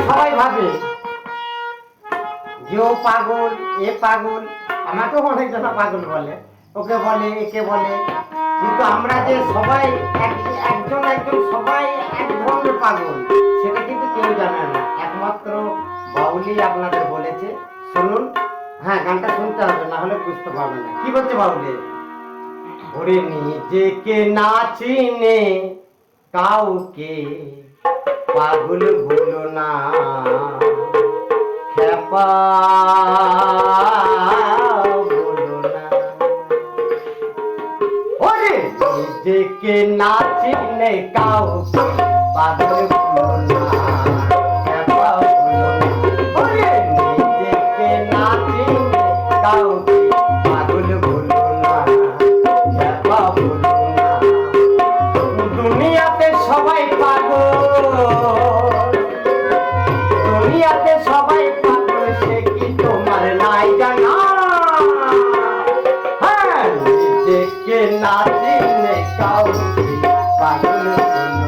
সবাই ভাবে যে ও পাগল, এ পাগল, আমাকেও অনেকজনা পাগল বলে, ওকে বলে, একে বলে, কিন্তু আমরা যে সবাই একজন একজন সবাই এক ধরনের পাগল সেটা কিন্তু কেউ জানে না, একমাত্র বাউলি আপনাদের বলেছে। শুনুন, হ্যাঁ গানটা শুনতে হবে, না হলে বুঝতে পারবেন না কি বলছে বাউলি। ওরে নিজেকে না চিনে কাউকে পাগল বলো না, খেপা বলো না। ওরে নিজেকে না চিনে কাউকে পাগল বলো না, খেপা বলো না। ওরে নিজেকে না চিনে কাউকে পাগল বলো না, খেপা বলো না। দুনিয়াতে সবাই পাগল, দুনিয়াতে সবাই পাগল, সে কি তোমার নাই জানা? হ্যাঁ, নিজেকে না চিনে কাউকে পাগল বলো